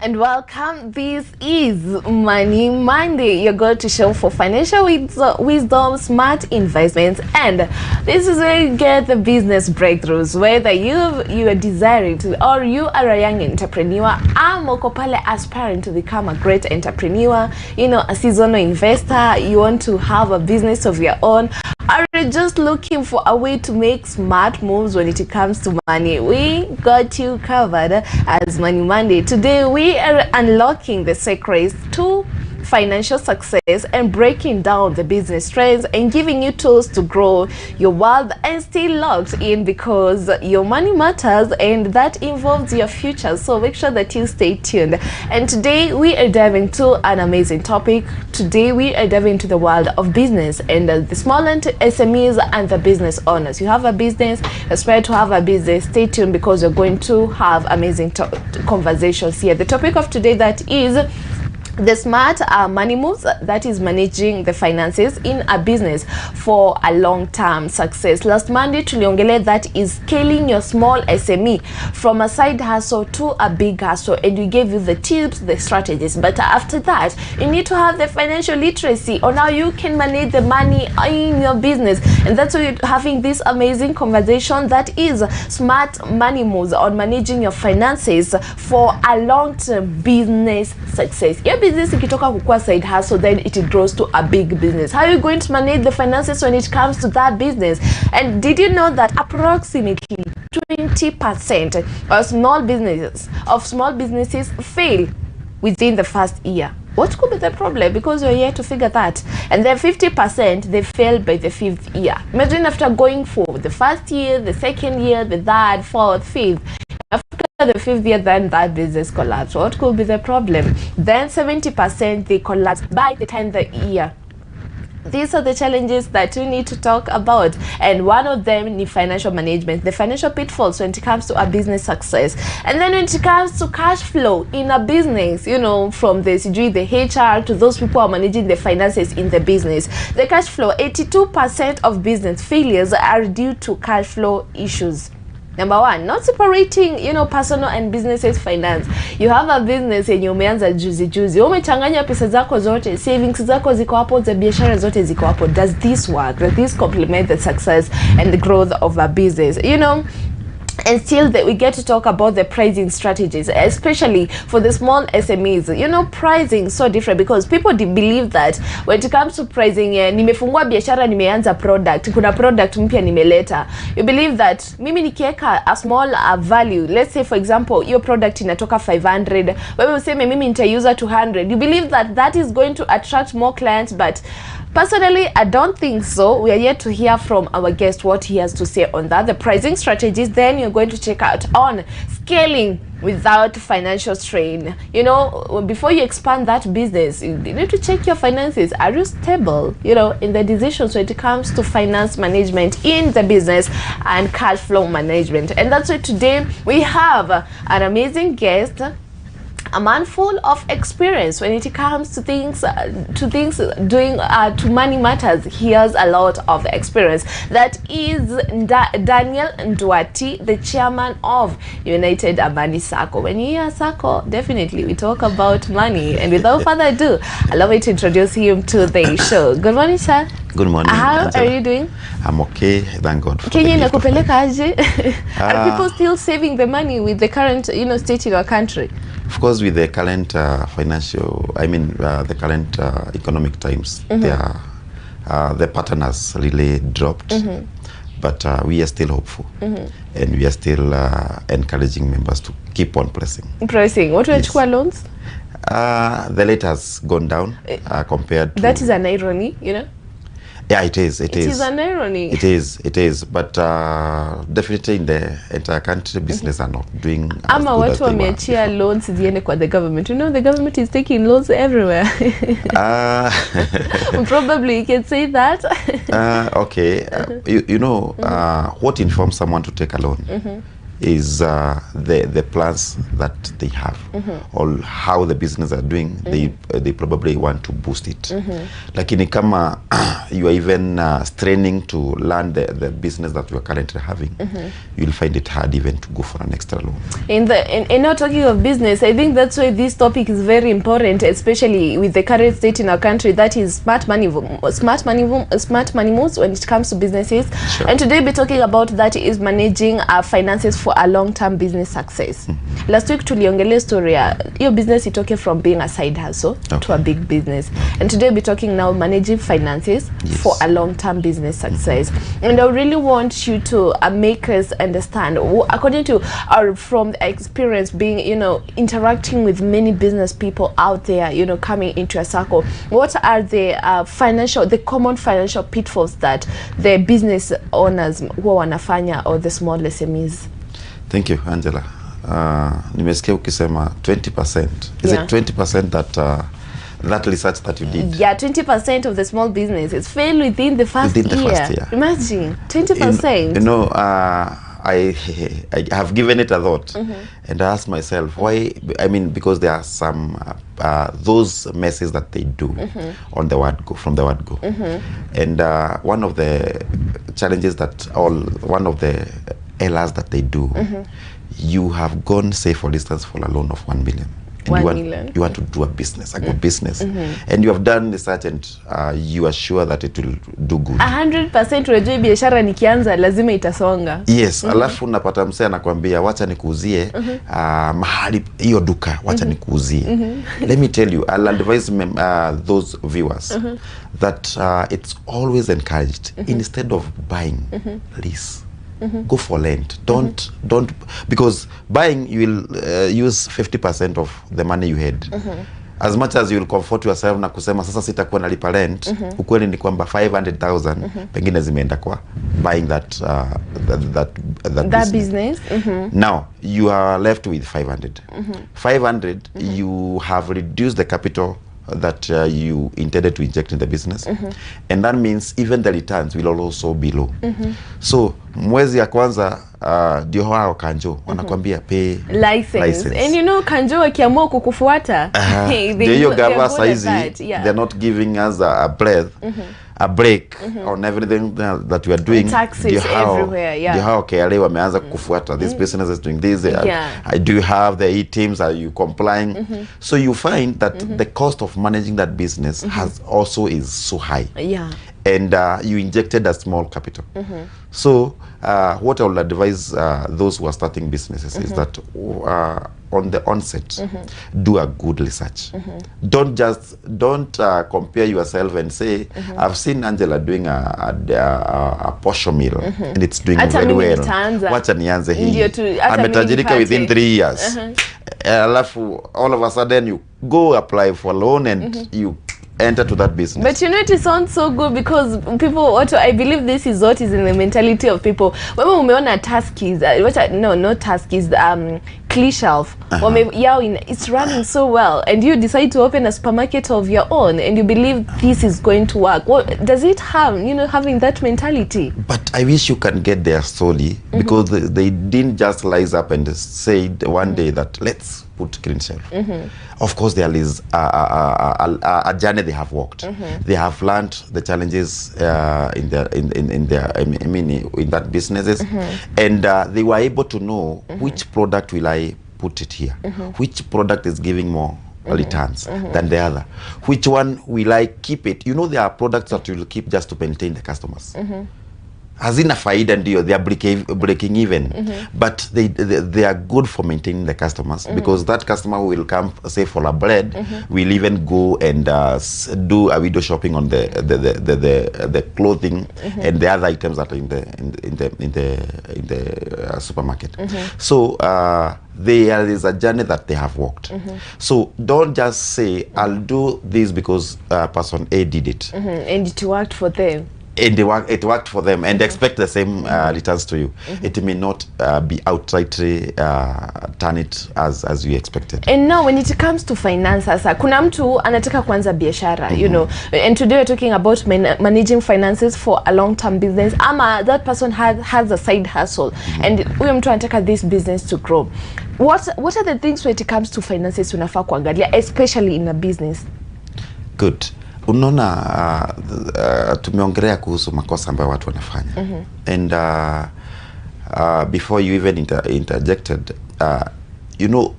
And welcome. This is Money Monday. You're going to show for financial wisdom, smart investments, and this is where you get the business breakthroughs. Whether you are desiring to, or you are a young entrepreneur, I'm pale aspiring to become a great entrepreneur, a seasonal investor, you want to have a business of your own, are just looking for a way to make smart moves when it comes to money. We got you covered as Money Monday. Today we are unlocking the secrets to financial success and breaking down the business trends and giving you tools to grow your wealth and stay locked in, because your money matters and that involves your future. So make sure that you stay tuned. And today we are diving into an amazing topic. Today we are diving into the world of business and the small SMEs and the business owners. You have a business, aspire to have a business, stay tuned because we're going to have amazing conversations here. The topic of today, that is the smart money moves, that is managing the finances in a business for a long-term success. Last Monday tuliongele that is scaling your small SME from a side hustle to a big hustle, and we gave you the tips, the strategies. But after that, you need to have the financial literacy on how you can manage the money in your business, and that's why we're having this amazing conversation, that is smart money moves on managing your finances for a long-term business success. Your business ikitoka kukua side hustle, then it grows to a big business. How are you going to manage the finances when it comes to that business? And did you know that approximately 20% of small businesses fail within the first year? What could be the problem? Because you're here to figure that. And then 50% they fail by the 5th year. Imagine after going for the first year, the second year, the third, fourth, fifth, after the 5th year, then that business collapse. What could be the problem? Then 70% they collapse by the 10th year. These are the challenges that we need to talk about, and one of them is financial management, the financial pitfalls when it comes to a business success. And then when it comes to cash flow in a business, from the HR to those people who are managing the finances in the business, the cash flow, 82% of business failures are due to cash flow issues. Number one, not separating, personal and businesses finance. You have a business and umeanza juzi. Umechanganya pesa zako zote, savings zako ziko hapo, za biashara zote ziko hapo. Does this work? Does this complement the success and the growth of a business? And still we get to talk about the pricing strategies, especially for the small SMEs. Pricing is so different because people believe that when it comes to pricing, nimefungua biashara, nimeanza product, kuna product mpya nimeleta. You believe that mimi nikieka a small value, let's say for example, your product inatoka 500, wewe useme mimi nitaiuza 200. You believe that that is going to attract more clients, but personally, I don't think so. We are yet to hear from our guest what he has to say on that, the pricing strategies. Then you're going to check out on scaling without financial strain. Before you expand that business, you need to check your finances. Are you stable, in the decisions when it comes to finance management in the business and cash flow management? And that's why today we have an amazing guest, a man full of experience when it comes to things doing to money matters. He has a lot of experience. That is Daniel Nduati, the chairman of United Amani Sacco. When you hear Sacco, definitely we talk about money. And without further ado, allow me to introduce him to the show. Good morning, sir. Good morning. How are you doing? I'm okay, thank God. Kenya inakupeleka aje? Are people still saving the money with the current, state in our country? Of course, with the current the current economic times, the pattern has really dropped. But we are still hopeful, and we are still encouraging members to keep on pressing. What will you loans? The rate has gone down compared to... That is an irony, Yeah, it is. It is an irony. It is. But definitely in the entire country, business are not doing as good as they were before. Loans ziende kwa the government. The government is taking loans everywhere. Probably you can say that. Okay. What informs someone to take a loan? is the plans that they have, or how the business are doing. They probably want to boost it. Lakini kama you are even straining to learn the business that you are currently having, you'll find it hard even to go for an extra loan. In now talking of business, I think that's why this topic is very important, especially with the current state in our country, that is smart money moves when it comes to businesses. Sure. And today we're talking about that is managing our finances for a long-term business success. Last week tuliongelea story your business itoke from being a side hustle to a big business, and today we're talking now managing finances for a long-term business success. And I really want you to make us understand, according to our from experience being, you know, interacting with many business people out there, you know, coming into a circle, what are the the common financial pitfalls that the business owners who wanafanya, or the small SMEs? Thank you, Angela. Nimesikia ukisema 20%. Is it 20% that research that you did? Yeah, 20% of the small businesses fail within the first year. Imagine 20%. You know, I have given it a thought, and I asked myself why. I mean, because there are some those messes that they do on the word go, from the word go, and one of the challenges that one of the errors that they do, you have gone, say for instance, for a loan of 1 million. And you want to do a business, a good business, and you have done research, and you are sure that it will do good. 100% unajua biashara nikianza lazima itasonga. Yes, alafu unapata msee anakuambia wacha nikuuzie mahali hiyo duka, wacha nikuuzie. Let me tell you, I'll advise those viewers that it's always encouraged, instead of buying, lease. Go for rent. Don't because buying, you will use 50% of the money you had. As much as you will comfort yourself na kusema sasa sitakuwa nalipa rent, ukweli ni kwamba 500,000 pengine zimeenda kwa buying that business. Now you are left with 500. 500 you have reduced the capital that you intended to inject in the business, and that means even the returns will also be low. So mwezi ya kwanza ndio hao kanjo wanakuambia pay license. And you know kanjo wakiamua kukufuata they gava size, they're not giving us a break on everything that we are doing. Taxes everywhere, how KRA wameanza kukufuata, this business is doing this, I do have the e-teams, are you complying? So you find that the cost of managing that business is so high, and you injected a small capital. So what I will advise those who are starting businesses is that on the onset, do a good research. Don't compare yourself and say, I've seen Angela doing a posho meal and it's doing very well. Wacha nianze hii. Ametajirika within 3 years. Alafu all of a sudden you go apply for a loan and you enter to that business. But you know, it sounds so good because people, I believe this is what is in the mentality of people. When umeona taskis, no taskis, clean shelf, it's running so well, and you decide to open a supermarket of your own, and you believe this is going to work. What does it have, you know, having that mentality? But I wish you can get there slowly, because they didn't just rise up and say one day that let's put clean shelf. Of course, there is a journey they have walked. They have learned the challenges in that businesses, and they were able to know which product will I put it here, which product is giving more returns than the other, which one will I keep it. You know, there are products that you will keep just to maintain the customers. Hazina faida ndio, they are breaking even, but they are good for maintaining the customers, because that customer who will come, say for a bread, will even go and do a window shopping on the clothing and the other items that are in the supermarket. So there is a journey that they have walked. So don't just say I'll do this because person A did it and it worked for them. and it worked for them, and expect the same returns to you. It may not be outrightly turn it as you expected. And now when it comes to finances, kuna mtu anataka kuanza biashara, you know, and today we're talking about managing finances for a long-term business. Ama that person has a side hustle, and huyo mtu anataka this business to grow. What are the things when it comes to finances unafaa kuangalia, especially in a business? Good. Unaona, tumeongelea kuhusu makosa ambayo watu wanafanya. And before you even interjected, you know,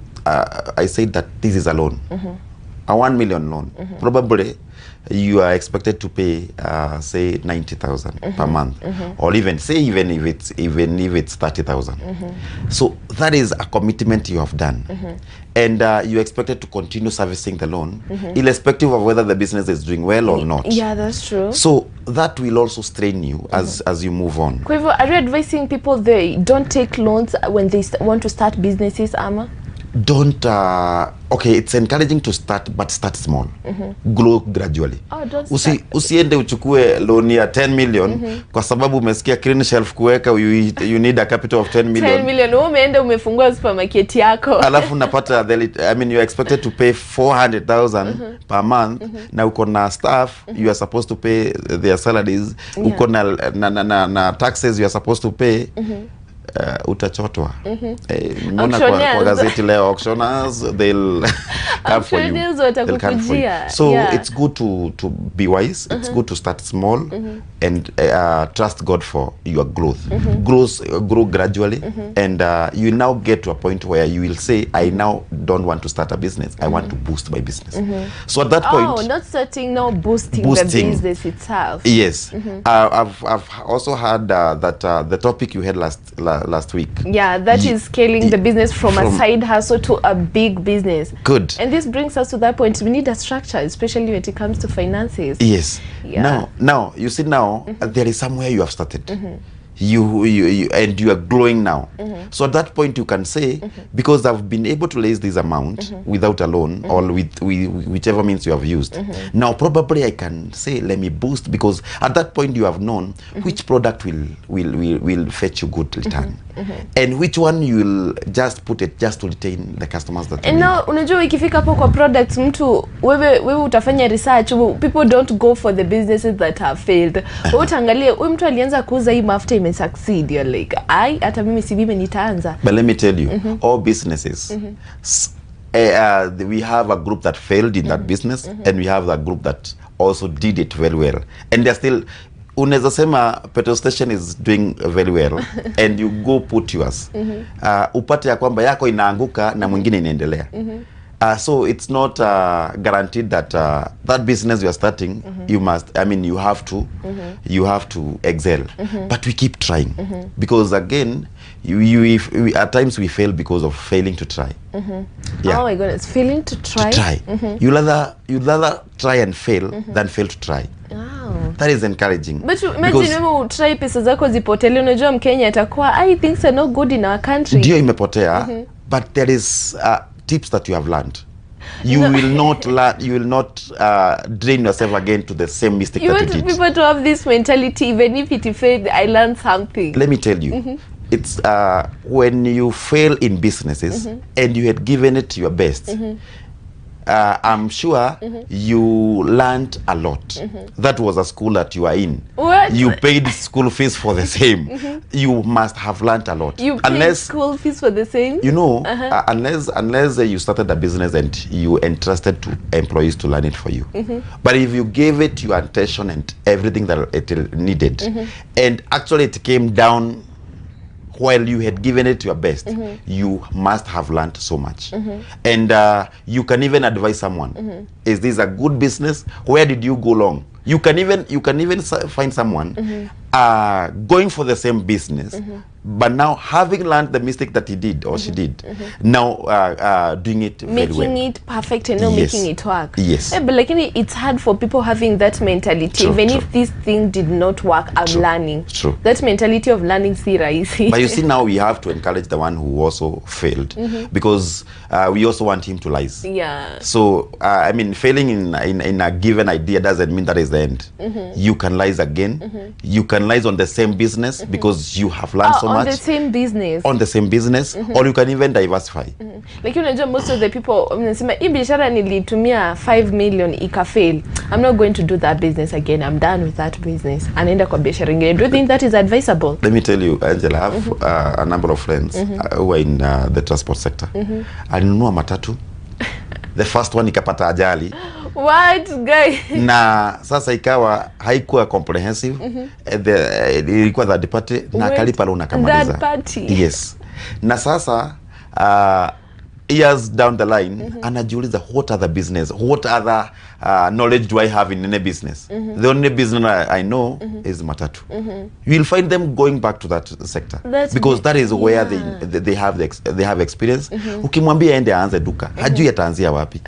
I said that this is a loan, a 1 million loan. Probably you are expected to pay say 90,000 per month, or even if it's 30,000. So that is a commitment you have done, and you expected to continue servicing the loan, irrespective of whether the business is doing well or not. Yeah, that's true. So that will also strain you as you move on. Kwa hivyo, are you advising people they don't take loans when they want to start businesses, Ama? Don't okay, it's encouraging to start, but start small. Grow gradually. Usiende uchukue loan ya 10 million kwa sababu umesikia clean shelf kuweka, you need a capital of 10 million. 10 million umeenda umefungua supermarket yako. Alafu unapata I mean, you're expected to pay 400,000 per month. Na uko na staff, you are supposed to pay their salaries. Uko na taxes you are supposed to pay. Utachotwa. Mbona kwa gazeti leo auctioners they'll come for you. They'll come for you. So it's good to be wise. It's good to start small and trust God for your growth. Grow gradually, and you now get to a point where you will say, I now don't want to start a business. I want to boost my business. So at that point, not starting, now boosting the business itself. Yes. I've also heard that the topic you had last week. Yeah, that is scaling the business from a side hustle to a big business. Good. And this brings us to that point. We need a structure, especially when it comes to finances. Yes. Yeah. Now you see, now there is somewhere you have started. You and you are growing now. So at that point you can say, because I've been able to raise this amount without a loan, or with whichever means you have used, now probably I can say, let me boost, because at that point you have known which product will fetch you good return, and which one you will just put it just to retain the customers that. And now unajua ikifika hapo kwa products, mtu wewe utafanya research. People don't go for the businesses that have failed. Utaangalia huyu mtu alianza kuuza hii mafuta ime succeed, you're like, hata mimi si mimi nitaanza. But let me tell you, all businesses, we have a group that failed in that business, and we have a group that also did it very well, and they're still. Unaweza sema petrol station is doing very well, and you go put yours, upate ya kwamba yako inaanguka na mwingine inaendelea. So it's not guaranteed that that business you are starting, you must, I mean, you have to excel. But we keep trying, because again, at times we fail because of failing to try. Yeah. Oh my God, it's failing to try. You'd rather try and fail than fail to try. That is encouraging. But imagine you try pesa zako zipotele, unajua Mkenya atakuwa, I think so not good in our country. Ndio imepotea, but there is tips that you have learned. You will not drain yourself again to the same mistake that you did. You want people to have this mentality, even if it failed, I learned something. Let me tell you, it's when you fail in businesses and you had given it your best, I'm sure you learned a lot. That was a school that you are in. What? You paid school fees for the same. You must have learned a lot. You paid school fees for the same? You know, unless you started a business and you entrusted to employees to learn it for you. But if you gave it your attention and everything that it needed, and actually it came down while you had given it your best, you must have learned so much. And you can even advise someone, is this a good business? Where did you go wrong? You can even find someone going for the same business, but now having learned the mistake that he did or she did, now doing it very well. Making it perfect and not making it work. Yes. But like it's hard for people having that mentality. True, Even true. if this thing did not work, I'm learning. True. That mentality of learning si rahisi. But you see, now we have to encourage the one who also failed, because we also want him to rise. Yeah. So I mean, failing in a given idea doesn't mean that is the end. You can rise again. You can rise on the same business because you have learned so much. On the same business. On the same business, or you can even diversify. Like unajua, most of the people wanasema hii biashara nilitumia 5 million ikafail. I'm not going to do that business again. I'm done with that business. Anaenda kwa biashara nyingine. Do you think that is advisable? Let me tell you, Angela, I have a number of friends who are in the transport sector. Alinunua matatu. The first one ikapata ajali. What, guy? Na sasa ikawa haikuwa comprehensive. Ilikuwa third party na kalipa loan akamaliza. Third party. Yes. Na sasa years down the line, anajiuliza, what other business, what other knowledge do I have in any business? The only business I know is matatu. You will find them going back to that sector. Because that is where they have experience. Ukimwambia ende aanze duka, hajui ataanzia wapi.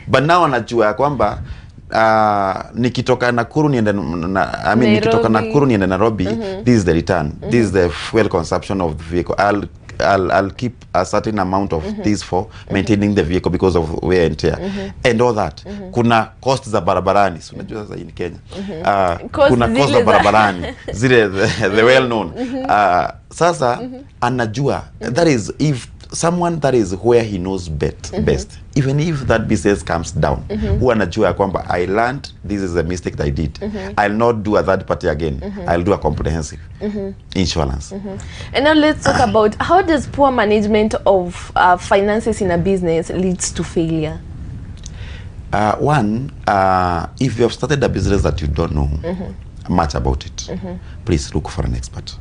But now anajua kwamba nikitoka Nakuru niende nikitoka Nakuru niende Nairobi, this is the return. This is the fuel consumption of the vehicle. I'll keep a certain amount of this for maintaining the vehicle because of wear and tear and all that. Kuna cost za barabarani. So unajua sasa in Kenya. Kuna cost za barabarani. Zile the well known. Sasa anajua, that is, if someone that is where he knows best, even if that business comes down, who anajua kwamba I learned this is a mistake that I did, I'll not do a third party again, I'll do a comprehensive insurance. And now let's talk about how does poor management of finances in a business leads to failure. One, if you have started a business that you don't know much about it, please look for an expert.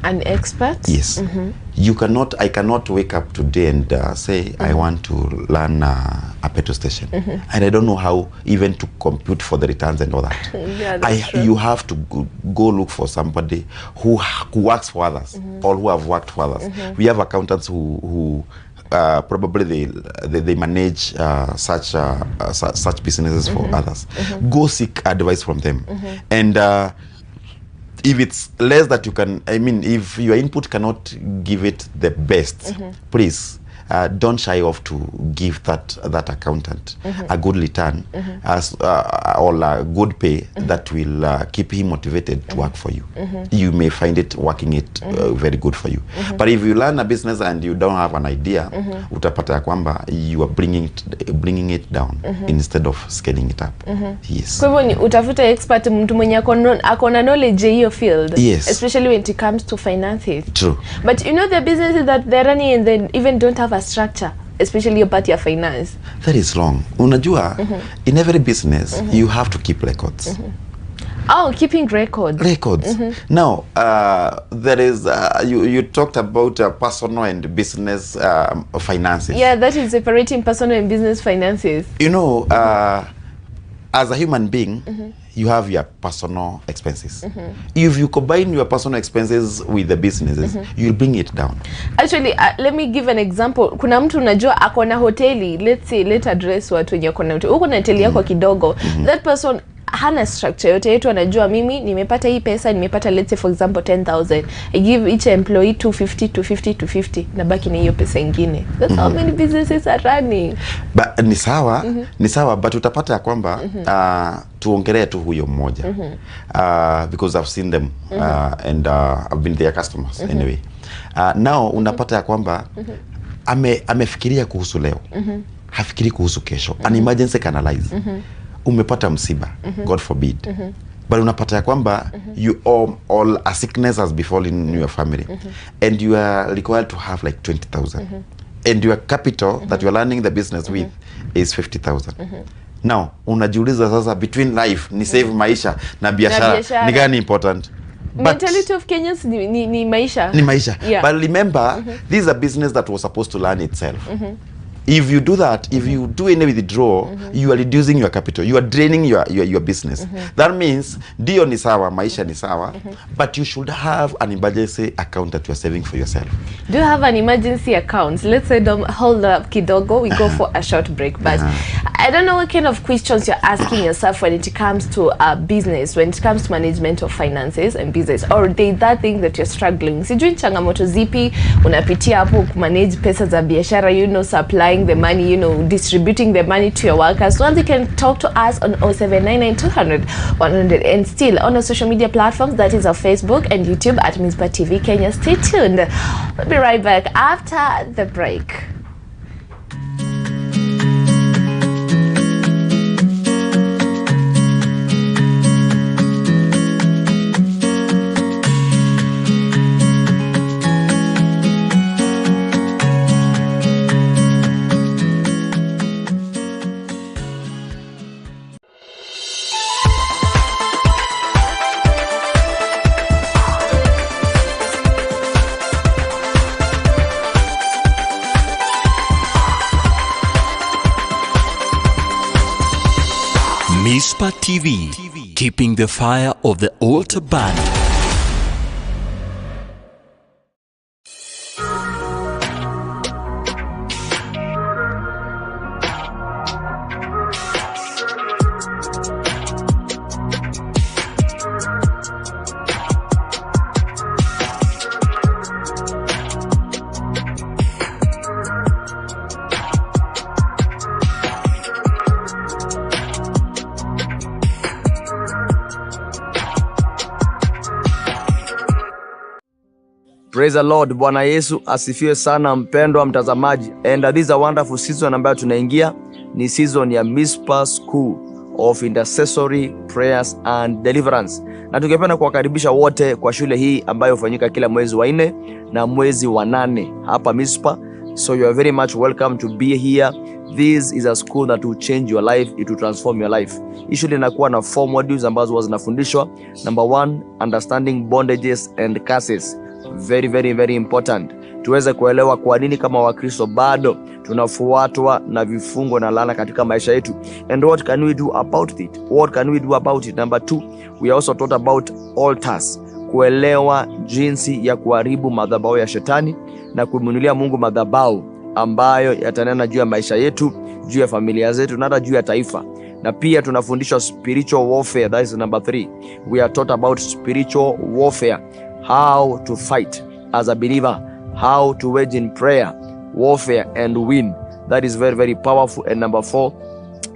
An expert? Yes. I cannot wake up today and say I want to learn a petrol station, and I don't know how even to compute for the returns and all that. Yeah, that's true. You have to go look for somebody who works for others, or who have worked for others. We have accountants who probably they manage such businesses for others. Go seek advice from them, and if it's less that you can, I mean, if your input cannot give it the best, please don't shy off to give that accountant a good return or a good pay that will keep him motivated to work for you. You may find it working it very good for you. But if you learn a business and you don't have an idea, utapata ya kwamba you are bringing it down instead of scaling it up. Yes. Kwa hivyo utafuta expert, mtu mwenye akona knowledge hiyo field. Yes. Especially when it comes to finances. True. But you know, the businesses that they're running and they even don't have a structure, especially about your finance. That is wrong. Unajua, in every business, you have to keep records. Oh, keeping records. Now, there is, you talked about personal and business finances. Yeah, that is separating personal and business finances. You know, as a human being, you have your personal expenses. If you combine your personal expenses with the businesses, you'll bring it down. Actually, let me give an example. Kuna mtu unajua akona hoteli, let's address watu wenye akona hoteli. Uko na hoteli yako kidogo. That person hana structure yote yetu, anajua mimi nimepata hii pesa, nimepata let's say for example 10,000. I give each employee 250 na baki na hiyo pesa ingine. That's how many businesses are running. But ni sawa, but utapata ya kwamba tuongelee tu huyo mmoja. Because I've seen them and I've been their customers anyway. Now unapata ya kwamba amefikiria kuhusu leo. Hafikiri kuhusu kesho. An emergency can analyze. Umepata msiba, God forbid. But unapata ya kwamba all a sickness has befallen your family, and you are required to have like 20,000, and your capital that you are running the business with is 50,000. Now unajiuliza sasa, between life ni save maisha na biashara ni gani important? Mentality of Kenyans ni maisha. Ni maisha. Yeah. But remember, this is a business that was supposed to learn itself. If you do that, if you do any withdrawal, you are reducing your capital. You are draining your business. That means dio ni sawa, maisha ni sawa, but you should have an emergency account that you are saving for yourself. Do you have an emergency account? Let's say, hold up, kidogo, we go for a short break. But I don't know what kind of questions you're asking yourself when it comes to business, when it comes to management of finances and business, or that thing that you're struggling. Sijui changamoto zipi unapitia hapo kumanage pesa za biashara, supplying the money, distributing the money to your workers. Once you can talk to us on 0799-200-100, and still on our social media platforms, that is our Facebook and YouTube at Mizpah TV Kenya. Stay tuned. We'll be right back after the break. Mizpah TV, keeping the fire of the altar burning. Praise the Lord. Bwana Yesu asifiwe sana, mpendwa mtazamaji. And this is a wonderful season ambayo tunaingia. Ni season ya Mizpah School of Intercessory Prayers and Deliverance. Na tungependa kuwakaribisha wote kwa shule hii ambayo hufanyika kila mwezi wa 4 na mwezi wa 8 hapa Mizpah. So you are very much welcome to be here. This is a school that will change your life, it will transform your life. Hii inakuwa na 4 modules ambazo huwa zinafundishwa. Number 1, understanding bondages and curses. Very, very, very important. Tuweze kuelewa kwa nini kama Wakristo bado tunafuatwa na vifungo na laana katika maisha yetu. And what can we do about it? What can we do about it? Number 2, we also taught about altars. Kuelewa jinsi ya kuharibu madhabahu ya shetani na kumwinulia Mungu madhabahu ambayo yatanena juu ya maisha yetu, juu ya familia zetu na hata juu ya taifa. Na pia tunafundishwa spiritual warfare. That is number 3. We are taught about spiritual warfare. How to fight as a believer, how to wage in prayer, warfare and win. That is very, very powerful. And number 4,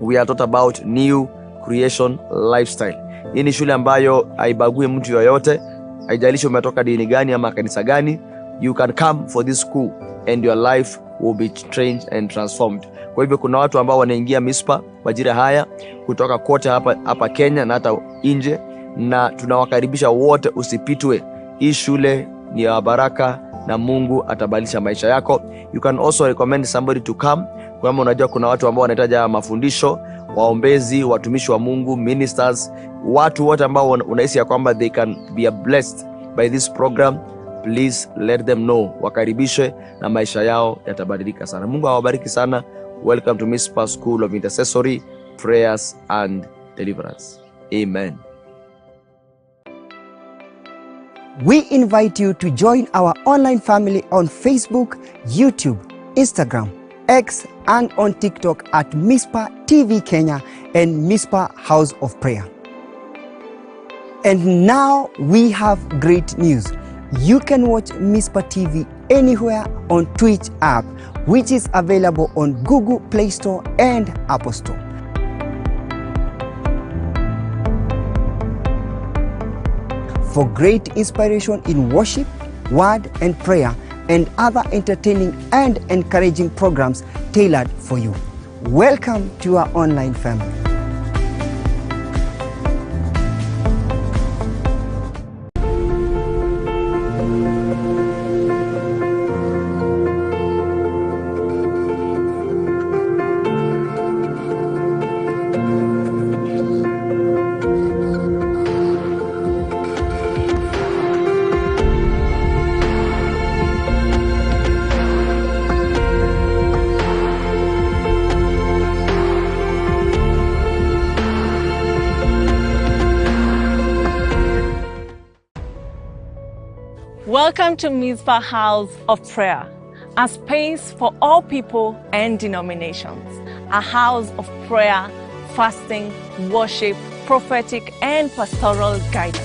we are taught about new creation lifestyle. Hii ni shule ambayo haibagui mtu yoyote, haijalishi umetoka dini gani ama kanisa gani. You can come for this school and your life will be changed and transformed. Kwa hivyo kuna watu ambao wanaingia Mizpah majira haya kutoka kote hapa Kenya na hata nje, na tunawakaribisha wote, usipitwe. Hii shule ni ya baraka na Mungu atabadilisha maisha yako. You can also recommend somebody to come. Kwa maana unajua kuna watu ambao wanahitaji mafundisho, waombezi, watumishi wa Mungu, ministers, watu wote ambao unahisi ya kwamba they can be blessed by this program. Please let them know. Wakaribishe na maisha yao yatabadilika sana. Mungu awabariki sana. Welcome to Mizpah School of Intercessory Prayers and Deliverance. Amen. We invite you to join our online family on Facebook, YouTube, Instagram, X, and on TikTok at Mizpah TV Kenya and Mizpah House of Prayer. And now we have great news. You can watch Mizpah TV anywhere on Twitch app, which is available on Google Play Store and Apple Store. For great inspiration in worship, word and prayer, and other entertaining and encouraging programs tailored for you. Welcome to our online family. Welcome to Mizpah House of Prayer, a space for all people and denominations, a house of prayer, fasting, worship, prophetic and pastoral guidance.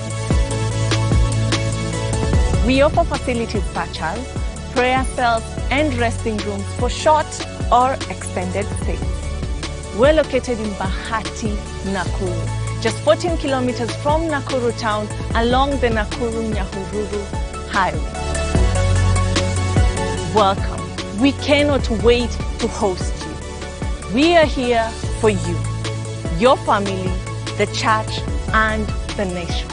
We offer facilities such as prayer cells and resting rooms for short or extended stays. We're located in Bahati, Nakuru, just 14 kilometers from Nakuru town along the Nakuru-Nyahururu highway. Welcome. We cannot wait to host you. We are here for you, your family, the church, and the nation.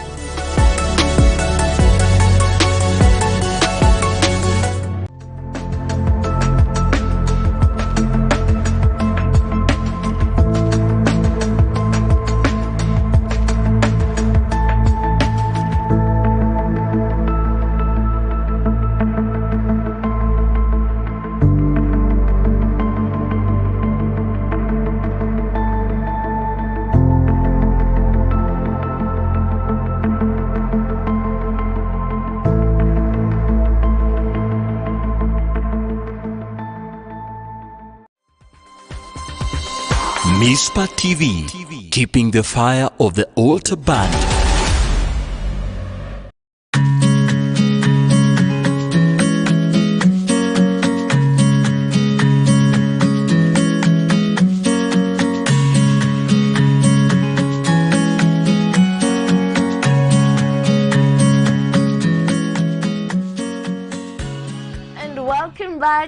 Mizpah TV, keeping the fire of the altar burning.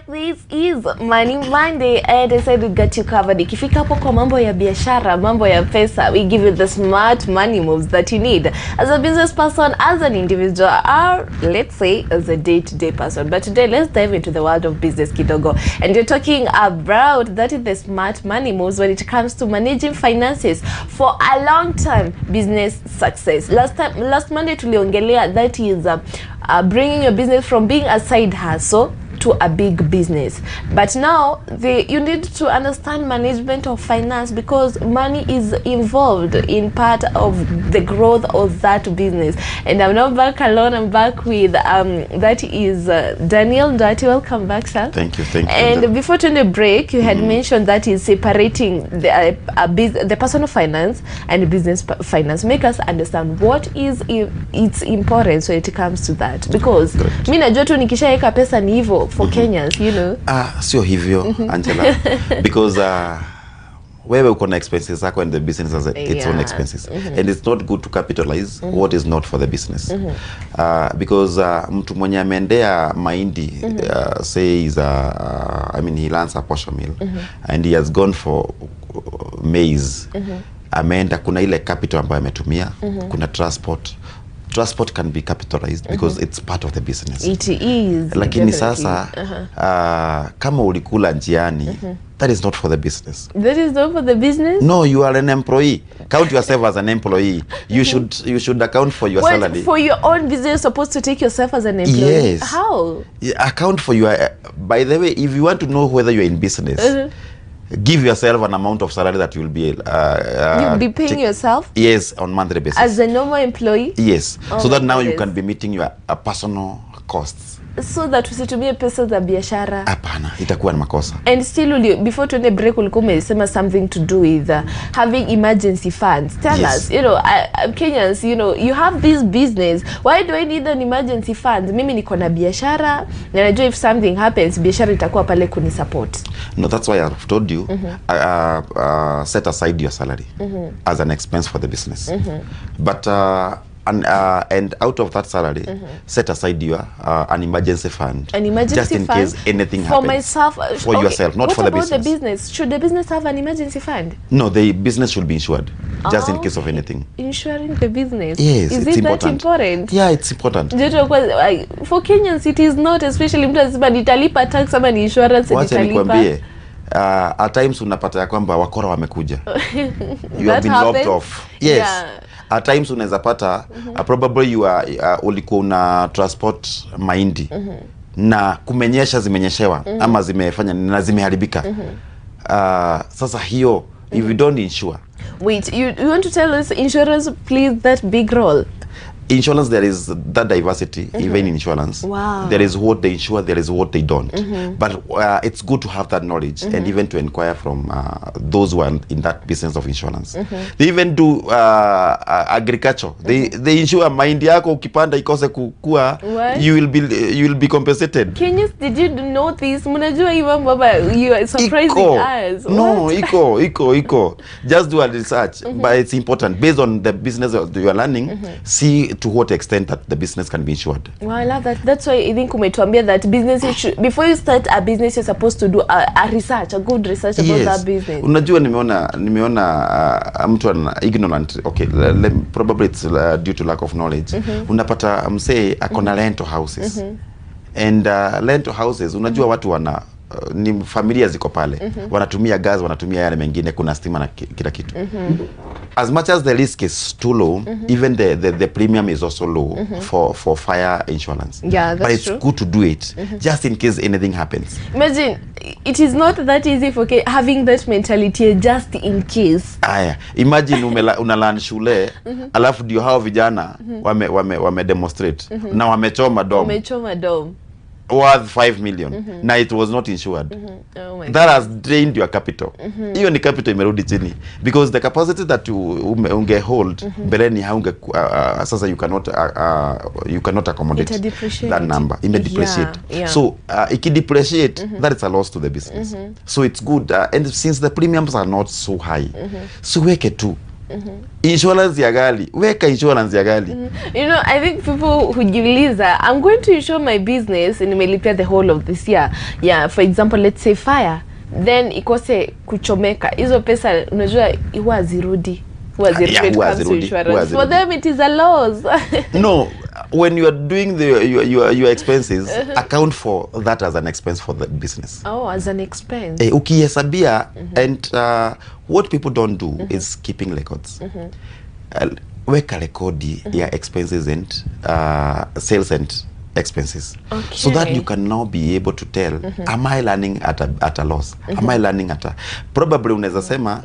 This is Money Monday and I said we got you covered. Ikifika hapo kwa mambo ya biashara, mambo ya pesa, we give you the smart money moves that you need as a business person, as an individual, or let's say as a day-to-day person. But today let's dive into the world of business kidogo, and you're talking about that is the smart money moves when it comes to managing finances for a long-term business success. Last Monday tuliongelea that is bringing your business from being a side hustle to a big business, but now you need to understand management of finance, because money is involved in part of the growth of that business. And I'm not back alone, I'm back with that is Daniel Nduati. Welcome back, sir. Thank you. And before the break, you had mentioned that is separating the personal finance and business finance. Make us understand what is its importance when it comes to that, because mimi najua tu nikishaeka pesa ni hivyo for Kenyans, you know. Sio hivyo, Angela, because wewe uko na expenses zako and the business has its own expenses, and it's not good to capitalize what is not for the business, because mtu mwenye ameendea mahindi, say is I mean he lands a posho mill and he has gone for maize, ameenda kuna ile capital ambayo ametumia, kuna transport can be capitalized because it's part of the business. It is. Lakini sasa kama ulikula njiani, that is not for the business. That is not for the business? No, you are an employee. Count yourself as an employee. You should account for your salary. For your own business, you're supposed to take yourself as an employee? Yes. How? Account for your... By the way, if you want to know whether you're in business, give yourself an amount of salary that you'll be you'll be paying yourself? Yes, on monthly basis. As a normal employee? Yes. So that now you can be meeting your personal costs. So that usitumie pesa za biashara? Hapana, itakuwa ni makosa. And still, before tuende break, ulikuwa umesema something to do with having emergency funds. Tell us, you know, Kenyans, you know, you have this business. Why do I need an emergency fund? Mimi niko na biashara, na najua if something happens, biashara itakuwa pale kuni support. No, that's why I've told you, set aside your salary as an expense for the business. But and out of that salary, set aside your an emergency fund. An emergency just in fund? Case anything for happens. Myself, for yourself, not for the business. What about the business? Should the business have an emergency fund? No, the business should be insured, just in case of anything. Insuring the business? Yes, is it's it important. That important? Yeah, it's important. For Kenyans, it is not, especially mtu anasema nitalipa tax ama ni insurance nitalipa. At times unapata ya kwamba wakora wamekuja. You have been locked off. Yes. Yeah. At times unaweza pata probably you are ulikuwa una transport mahindi na kumenyesha zimenyeshewa ama zimefanya na zimeharibika. Sasa hiyo if you don't insure. Wait, you want to tell us insurance plays that big role? insurance, there is that diversity, even in insurance. Wow. There is what they insure, there is what they don't. But it's good to have that knowledge and even to inquire from those who are in that business of insurance. They even do agriculture. They insure mahindi yako ukipanda ikose kukua, you will be compensated. Kenyans, did you know this? Munajua hivyo baba, you are surprising us. No, iko. Just do a research, but it's important based on the business that you are learning. See to what extent that the business can be insured. Well, I love that. That's why I think umetuambia that business should, before you start a business, you're supposed to do a research, a good research about that business. Unajua nimeona mtu ignorant. Okay, probably it's due to lack of knowledge. Unapata msee akona rental houses. And rental houses, unajua watu wana ni familia ziko pale, wanatumia gas, wanatumia yale mengine, kuna stima na kila kitu. As much as the risk is too low, even the premium is also low for fire insurance. Yeah, that's but it's true. good to do it just in case anything happens. Imagine, it is not that easy for having that mentality just in case. Aya, imagine unalan shule, alafu ndio hao vijana wame demonstrate na wamechoma dom. Worth 5 million. Now it was not insured. Oh my that has drained your capital. Hiyo ni capital imerudi chini because the capacity that you unge hold beleni haunge sasa you cannot accommodate that number. It may depreciate. Yeah. So it can depreciate. That is a loss to the business. So it's good and since the premiums are not so high, so weke tu insurance ya gali, weka insurance ya gali. You know, I think people hujiuliza, I'm going to insure my business and nimelipia the whole of this year. Yeah, for example, let's say fire, then ikose kuchomeka. Hizo pesa unajua huwa zirudi. For them it is a loss. No, when you are doing your expenses, account for that as an expense for the business. Oh, as an expense. Ukihesabia and what people don't do is keeping records. Weka rekodi ya expenses and sales and expenses. Okay. So that you can now be able to tell, am I learning at a loss? Am I learning at a... Probably unaweza sema,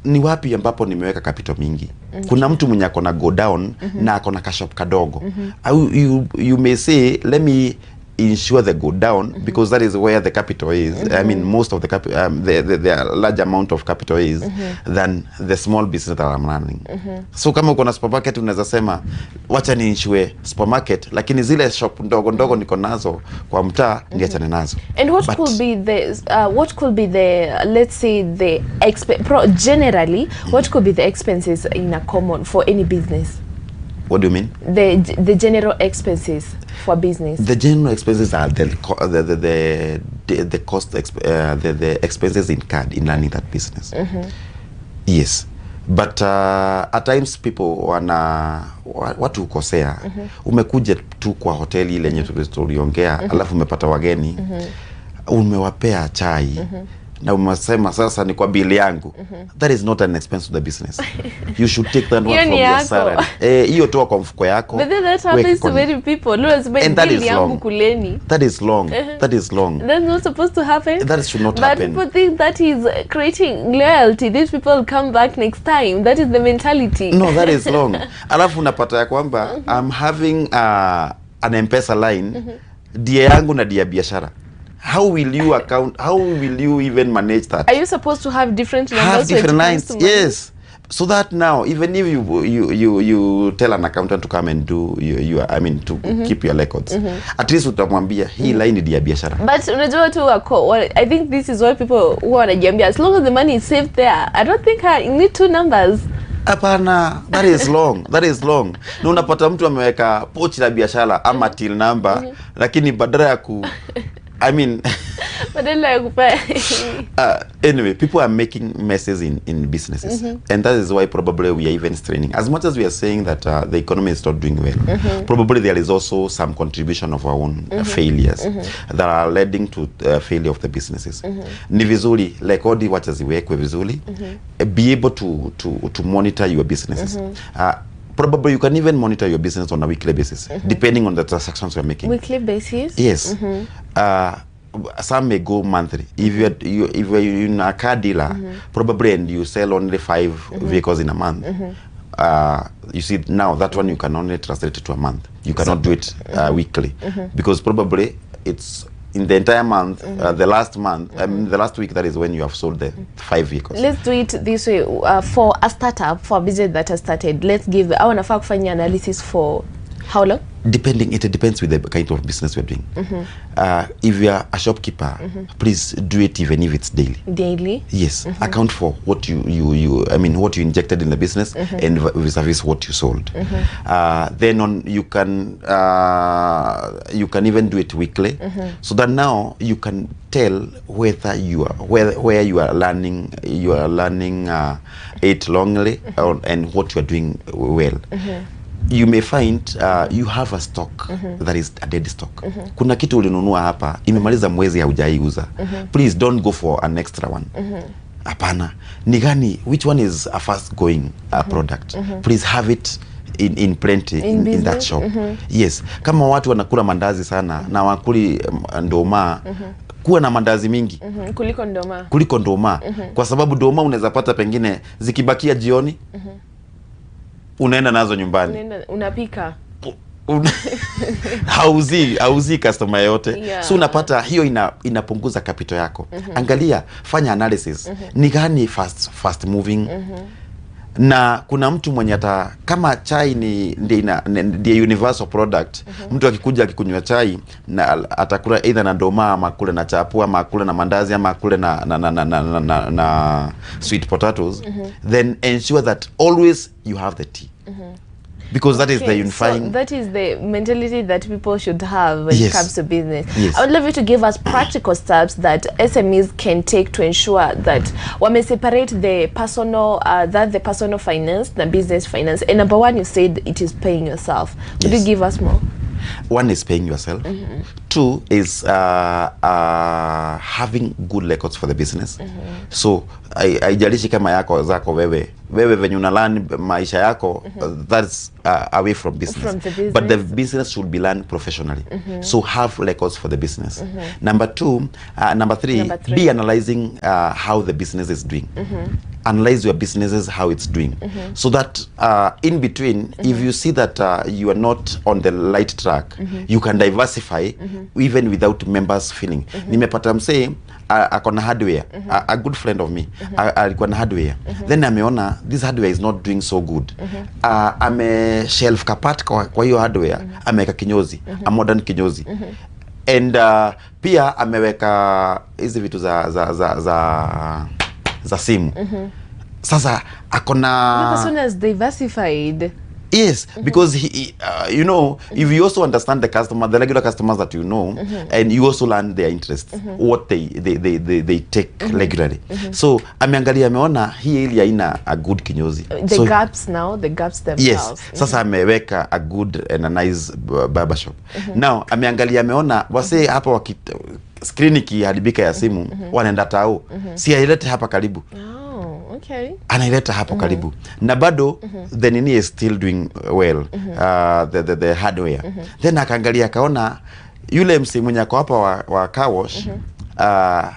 ni wapi ambapo nimeweka capital mingi. Kuna mtu mwenye akona go down na akona kashop kadogo. You may say, let me insure the go down because that is where the capital is. I mean, most of the the large amount of capital is than the small business that I'm running. So kama uko na supermarket unaweza sema wacha ni insure supermarket, lakini zile shop ndogo niko nazo kwa mtaa niachane nazo. And what could be the let's say the generally what could be the expenses in a common for any business? What do you mean? The general expenses for business. The general expenses are the cost the expenses incurred in running that business. Yes, but at times people watu ukosea. Umekuja tu kwa hoteli ile yenye tuliongea, alafu umepata wageni, umewapea chai. Na umesema sasa ni kwa bili yangu. That is not an expense to the business. You should take that one from your salary. Hiyo toa kwa mfuko yako. But then that happens to many people. And that is long. That is long. That is long. That's not supposed to happen. That should not happen. But people think that is creating loyalty. These people come back next time. That is the mentality. No, that is long. Alafu unapata ya kwamba I'm having an MPESA line. Dia yangu na dia biashara. How will you account? How will you even manage that? Are you supposed to have different numbers? Have different lines, yes. So that now, even if you tell an accountant to come and do to keep your records, at least utamwambia hii line ni ya biashara. But unajua tu I think this is what people who wanajiambia, as long as the money is saved there, I don't think I need two numbers. Apana, that is long. That is long. Na unapata mtu ameweka pochi la biashara ama till number, lakini badala ya anyway, people are making messes in businesses, and that is why probably we are even straining. As much as we are saying that the economy is not doing well, probably there is also some contribution of our own failures that are leading to failure of the businesses. Ni vizuri, rekodi wacha ziwekwe vizuri, be able to monitor your businesses. Probably you can even monitor your business on a weekly basis, depending on the transactions you're making. Weekly basis? Yes. Some may go monthly. If you're in a car dealer, probably, and you sell only 5 vehicles in a month, you see now that one you can only translate it to a month. You cannot do it weekly, because probably it's in the entire month, the last month, I mean the last week, that is when you have sold the 5 vehicles. Let's do it this way. For a startup, for a business that has started, let's give our analysis for how long? Depending, it depends with the kind of business we're doing. If you are a shopkeeper, please do it even if it's daily. Daily? Yes. Account for what I mean, what you injected in the business and vis-a-vis what you sold. Then you can even do it weekly, so that now you can tell whether you are where you are learning it longly and what you are doing well. You may find you have a stock that is a dead stock. Kuna kitu ulinunua hapa imemaliza mwezi haujaiuza. Please don't go for an extra one. Hapana. Ni gani, which one is a fast going product? Please have it in plenty in that shop. Yes. Kama watu wanakula mandazi sana na wakuli ndoma, kuwa na mandazi mingi kuliko ndoma. Kwa sababu ndoma unaweza pata pengine zikibakia jioni, unaenda nazo nyumbani, unapika, hauzi customer yote. So unapata hiyo inapunguza capital yako. Angalia, fanya analysis, ni gani fast moving. Na kuna mtu mwenye kama chai ndiye universal product, mtu akikuja akikunywa chai na atakula either na ndoma ama kule na chapu ama kule na mandazi ama kule na sweet potatoes, then ensure that always you have the tea. Because that is the unifying. So that is the mentality that people should have when it comes to business. Yes. I would love you to give us practical steps that SMEs can take to ensure that we separate the personal, the personal finance, the business finance. And number one, you said it is paying yourself. Could you give us more? One is paying yourself. Two is having good records for the business. So haijalishi kama yako zako wewe venye unalani maisha yako, that's away from business. But the business should be run professionally. So have records for the business. Number three, be analyzing how the business is doing. Analyze your businesses, how it's doing, so that in between, if you see that you are not on the right track, you can diversify even without members feeling. Nimepata msee akona hardware, a good friend of me, alikuwa na hardware, then ameona this hardware is not doing so good, ame shelf kapat kwa hiyo hardware, ameweka kinyozi, a modern kinyozi, and pia ameweka hizi vitu za simu. Sasa akona the person is diversified. Yes, because you know, if you also understand the customer, the regular customers that you know, and you also learn their interests, what they take regularly. So ameangalia, ameona hii ili haina a good kinyozi. The gaps themselves. Yes, sasa ameweka a good and a nice barber shop. Now ameangalia, ameona wase hapa screen kiharibika ya simu, wanaenda tao, si ailete hapa karibu. Okay. Anaileta hapo karibu. Na bado the nini is still doing well, the hardware. Then akaangalia, akaona yule msi mwenye ako hapa wa car wash,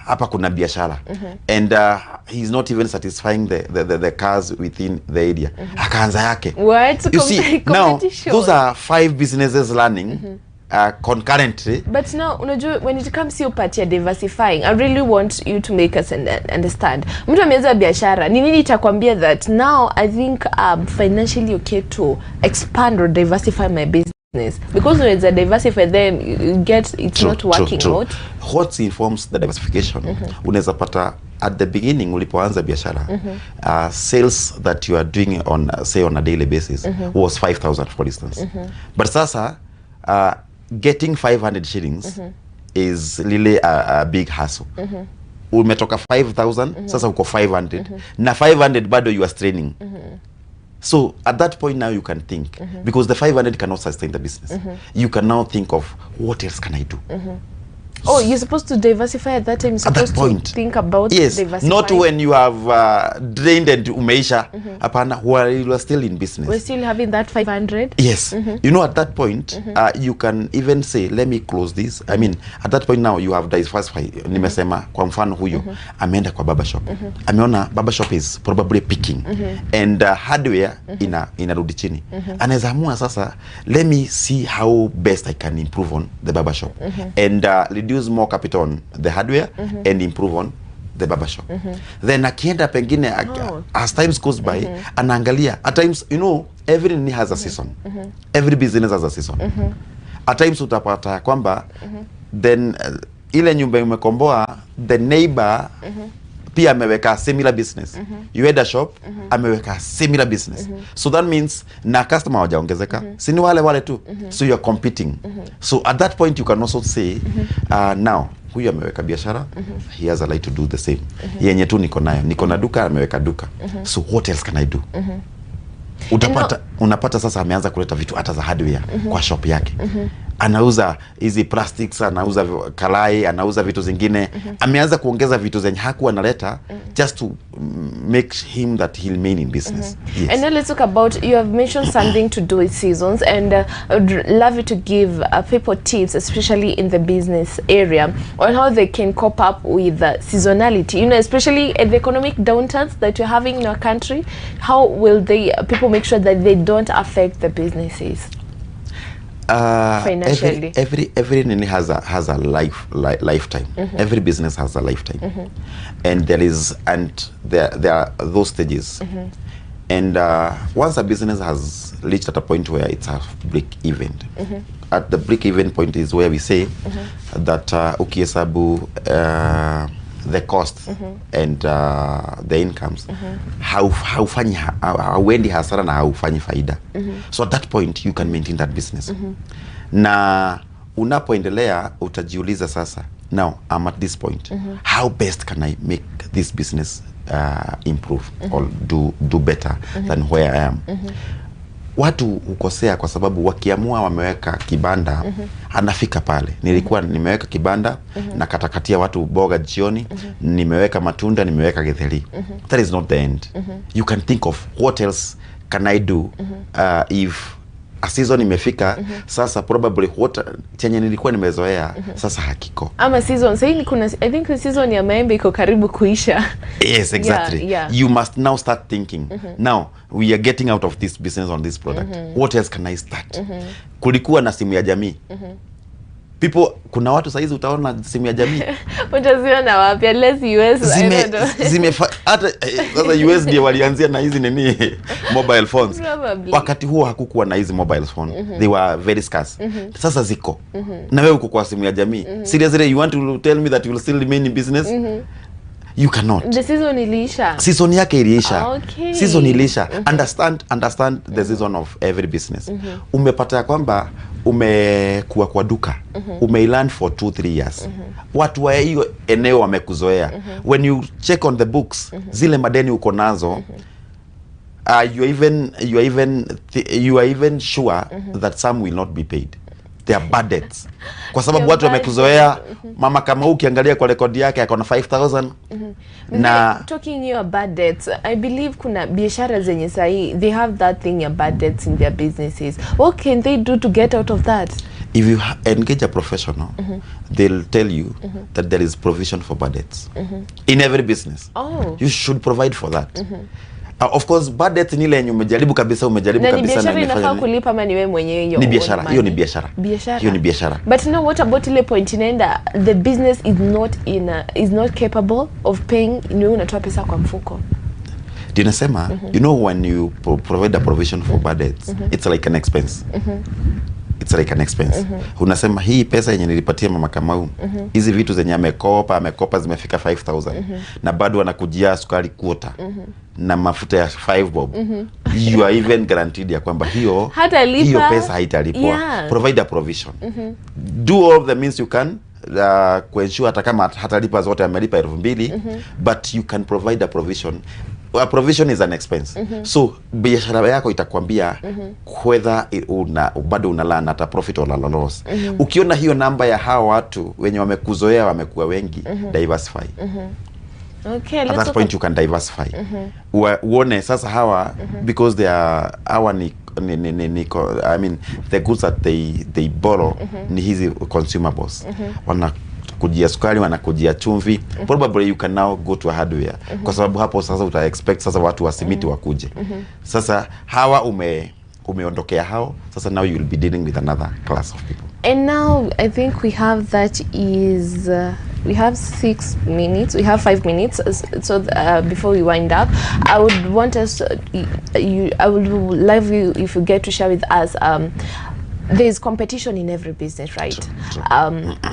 hapa kuna biashara, and he's not even satisfying the cars within the area. Akaanza yake. What? You see, now those are 5 businesses running concurrently. But now, unajua, when it comes to your part ya diversifying, I really want you to make us understand. Mtu ameweza biashara, ni nini itakwambia that now I think financially okay to expand or diversify my business? Because when it's a diversify, then you get it's not working out. What informs the diversification? Unaweza pata at the beginning ulipoanza biashara, sales that you are doing on say on a daily basis was 5,000 for instance. But sasa getting 500 shillings is really a big hassle. Umetoka 5,000, sasa uko 500. Na 500 bado you are straining. So at that point now you can think, because the 500 cannot sustain the business. You can now think of what else can I do? Oh, you're supposed to diversify at that time. You're At that supposed point. to think about Yes, diversifying. not when you have drained and umeisha. Hapana, while you are still in business. We're still having that 500. Yes. You know, at that point, you can even say, let me close this. I mean, at that point now, you have diversified. Nimesema, kwa mfano huyo, ameenda kwa barbershop. Ameona barbershop is probably picking. And hardware inarudi chini. Anaweza amua sasa, let me see how best I can improve on the barbershop. And reduce more capital on the hardware and improve on the barbershop. Then akienda pengine, as times goes by, anaangalia. At times, you know, everything has a season. Every business has a season. At times utapata kwamba, then ile nyumba umekomboa, the neighbor pia ameweka similar business. You had a shop, ameweka similar business. So that means na customer hawajaongezeka, si ni wale tu. So you are competing. So at that point you can also say, now huyu ameweka biashara, he has a right to do the same. Yenye tu niko nayo, niko na duka, ameweka duka. So what else can I do? Unapata sasa ameanza kuleta vitu hata za hardware kwa shop yake. Anauza hizi plastics, anauza kalai, anauza vitu zingine. Ameanza kuongeza vitu zenye hakuwa analeta just to make him that he'll remain in business. Yes. And now let's talk about, you have mentioned something to do with seasons, and I'd love you to give people tips, especially in the business area, on how they can cope up with seasonality. You know, especially at the economic downturns that you're having in our country, how will people make sure that they don't affect the businesses? Financially, every nini has a lifetime. Every business has a lifetime, and there are those stages. And once a business has reached at a point where it's a break even, at the break even point is where we say that ukiesabu the cost and the incomes, hauendi hasara na haufanyi faida. So at that point you can maintain that business. Na unapoendelea utajiuliza sasa, now I'm at this point, how best can I make this business improve or do better than where I am? Watu ukosea kwa sababu wakiamua wameweka kibanda, anafika pale. Nilikuwa nimeweka kibanda, na katakatia watu boga jioni, nimeweka matunda, nimeweka githeri. That is not the end. You can think of what else can I do if a season imefika, sasa probably what chenye nilikuwa nimezoea sasa hakiko. Ama season, I think the season ya maembe iko karibu kuisha. Yes, exactly. Yeah. You must now start thinking. Now we are getting out of this business on this product. What else can I start? Kulikuwa na simu ya jamii. Kuna watu saizi utaona simu ya jamii. Utaziona wapi? Unless US hata sasa US ndio walianzia na hizi nini mobile phones. Probably. Wakati huo hakukuwa na hizi mobile phone. They were very scarce. Sasa ziko. Na wewe uko kwa simu ya jamii. Seriously, you want to tell me that you will still remain in business? You cannot. The season ilisha. Season yake ilisha. Okay. Season ilisha. Understand the season of every business. Umepata kwamba umekuwa kwa duka. Umeilearn for 2-3 years. Watu wa hiyo eneo wamekuzoea. When you check on the books, zile madeni uko nazo, you are even sure that some will not be paid. They are bad debts. Kwa sababu watu wamekuzoea. Mama kama ukiangalia kwa rekodi yake akona 5,000. Na talking your bad debts, I believe kuna biashara zenye sahi, they have that thing, your bad debts in their businesses. What can they do to get out of that? If you engage a professional, they'll tell you that there is provision for bad debts in every business. Oh. You should provide for that. Of course, bad debt ni ile yenye umejaribu kabisa na na inafaa kulipa ama ni wewe mwenyewe hiyo. Ni biashara, hiyo ni biashara. Hiyo ni biashara. But now what about ile point inaenda, the business is not capable of paying, ni wewe unatoa pesa kwa mfuko. Dinasema, you know, when you provide a provision for bad debts, it's like an expense. It's like an expense. Unasema hii pesa yenye nilipatia mama Kamau, hizi vitu zenye amekopa zimefika 5,000. Na bado anakujia sukari quota. Na mafuta ya 5 bob. You are even guaranteed ya kwamba hiyo pesa haitalipwa. Yeah. Provide a provision. Do all of the means you can kuensure hata kama hatalipa zote, amelipa 2,000, but you can provide a provision a provision is an expense. So biashara yako itakwambia whether bado unalana ata profit or loss. Ukiona hiyo namba ya hawa watu wenye wamekuzoea wamekuwa wengi, diversify. Okay, at that point you can diversify. Uone sasa hawa because they are I mean the goods that they borrow ni hizi consumables. Wanakujia sukari, wanakujia chumvi. Probably you can now go to a hardware. Kwa sababu hapo sasa uta expect sasa watu wa simiti wakuje. Sasa hawa umeondokea hao. Sasa now you will be dealing with another class of people. And now I think we have we have 6 minutes. We have 5 minutes. So before we wind up, I would want us. I would love you if you get to share with us. There is competition in every business, right?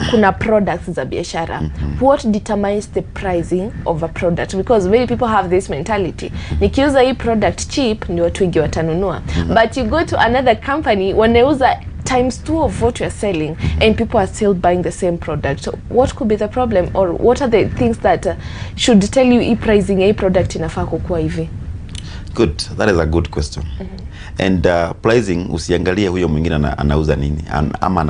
Kuna products za biashara. What determines the pricing of a product? Because many people have this mentality. Nikiuza hii product cheap, ndio watu wengi watanunua. But you go to another company, wanauza ×2 of what you're selling, and people are still buying the same product. So what could be the problem, or what are the things that should tell you pricing a product inafaa kukuwa hivi? Good, that is a good question. And pricing usiangalie huyo mwingine anauza nini ama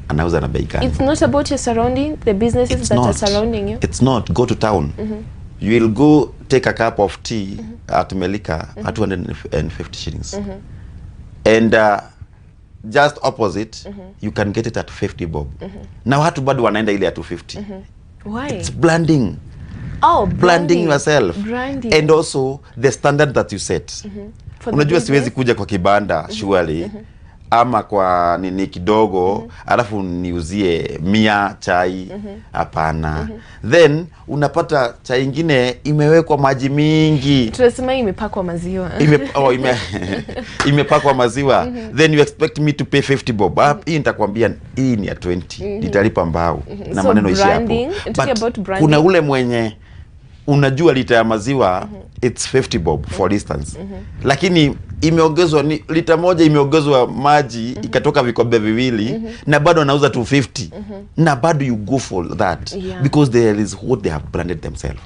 anauza na bei gani. It's not about your surrounding, the businesses that are surrounding you. It's not. Go to town. You will go take a cup of tea at Melika at 250 shillings. And just opposite, you can get it at 50 bob. Now watu bado wanaenda ile at 250. Why? It's branding. Oh, branding yourself. Branding. And also the standard that you set. Unajua siwezi kuja kwa kibanda surely ama kwa nini kidogo alafu niuzie 100 chai, hapana. Then unapata chai ingine imewekwa maji mingi. Tunasema imepakwa maziwa. Imepakwa maziwa. Then you expect me to pay 50 bob. Hii nitakwambia hii ni ya 20. Nitalipa mbao na So maneno ishi hapo. But kuna ule mwenye unajua lita ya maziwa it's 50 bob for instance. Lakini imeongezwa ni lita moja imeongezwa maji ikatoka vikombe viwili na bado anauza 250. Na bado you go for that because there is what they have branded themselves.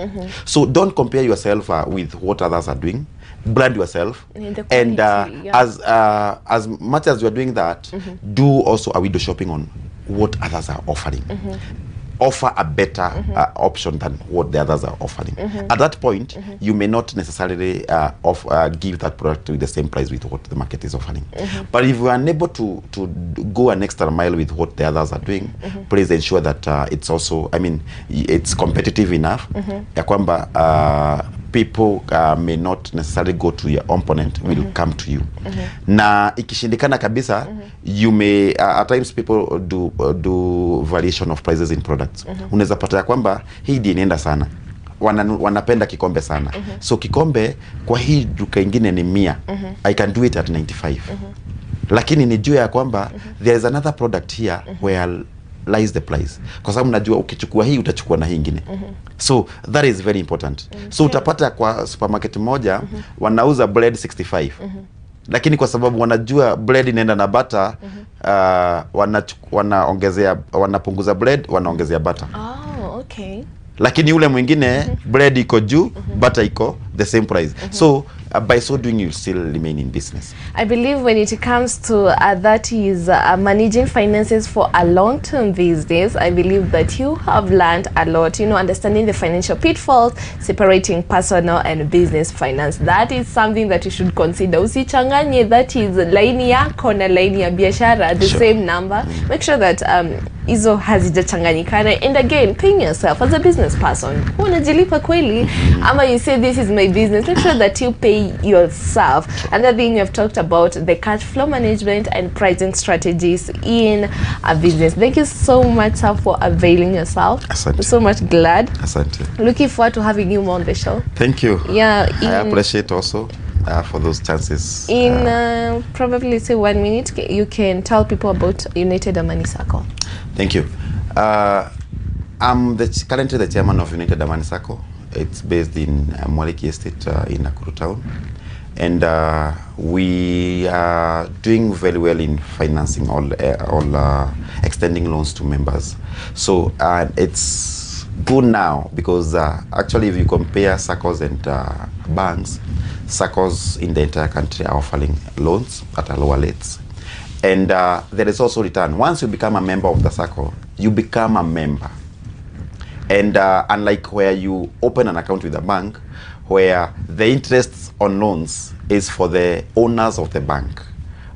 So don't compare yourself with what others are doing. Brand yourself. And as much as you are doing that, do also a window shopping on what others are offering. Offer a better option than what the others are offering. At that point, you may not necessarily give that product with the same price with what the market is offering. But if you are unable to go an extra mile with what the others are doing, please ensure that it's also, I mean, it's competitive enough. Ya kwamba people may not necessarily go to your opponent, will come to you. Na ikishindikana kabisa, you may at times people do variation of prices in products. Unaweza pata ya kwamba hii ndio inaenda sana. Wanapenda kikombe sana. So kikombe kwa hii duka ingine ni 100. I can do it at 95. Lakini nijue ya kwamba there is another product here where lies the price. Kwa sababu najua ukichukua hii utachukua na hii ingine. So that is very important. So utapata kwa supermarket moja wanauza bread 65. Lakini kwa sababu wanajua bread inaenda na butter, wanapunguza bread, wanaongezea butter. Oh, okay. Lakini ule mwingine bread iko juu, butter iko the same price. So by so doing you still remain in business. I believe when it comes to that is managing finances for a long term these days, I believe that you have learned a lot, you know, understanding the financial pitfalls, separating personal and business finance. That is something that you should consider. Usichanganye that is laini yako na laini ya biashara, the same number. Make sure that hizo hazijachanganyikana. And again, paying yourself as a business person. Unajilipa kweli, ama you say this is my business, make sure that you pay yourself. Another thing we have talked about, the cash flow management and pricing strategies in a business. Thank you so much, sir, for availing yourself. Asante. So much glad. Asante. Looking forward to having you on the show. Thank you. Yeah, I appreciate also for those chances. In probably say 1 minute, you can tell people about United Amani Circle. Thank you. I'm currently the chairman of United Amani Circle. It's based in Mwaliki Estate in Nakuru town. And we are doing very well in financing all extending loans to members. So it's good now because actually if you compare SACCOs and banks, SACCOs in the entire country are offering loans at a lower rates. And there is also return. Once you become a member of the SACCO, you become a member. And unlike where you open an account with a bank, where the interest on loans is for the owners of the bank.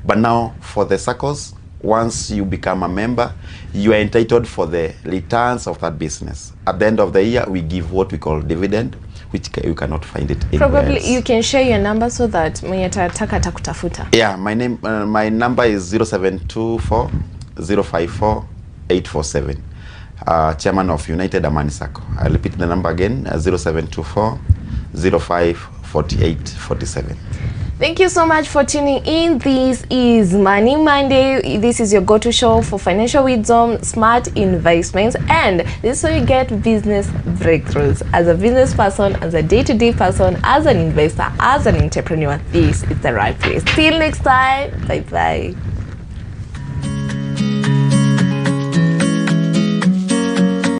But now for the SACCOs, once you become a member, you are entitled for the returns of that business. At the end of the year, we give what we call dividend, which you cannot find it anywhere Probably else. you can share your number so that mwenye atataka atakutafuta. Yeah, my number is 0724 054 847. Chairman of United Amani SACCO. I'll repeat the number again, 0724 05 48 47. Thank you so much for tuning in. This is Money Monday. This is your go-to show for financial wisdom, smart investments, and this is how you get business breakthroughs. As a business person, as a day-to-day person, as an investor, as an entrepreneur, this is the right place. Till next time, bye-bye.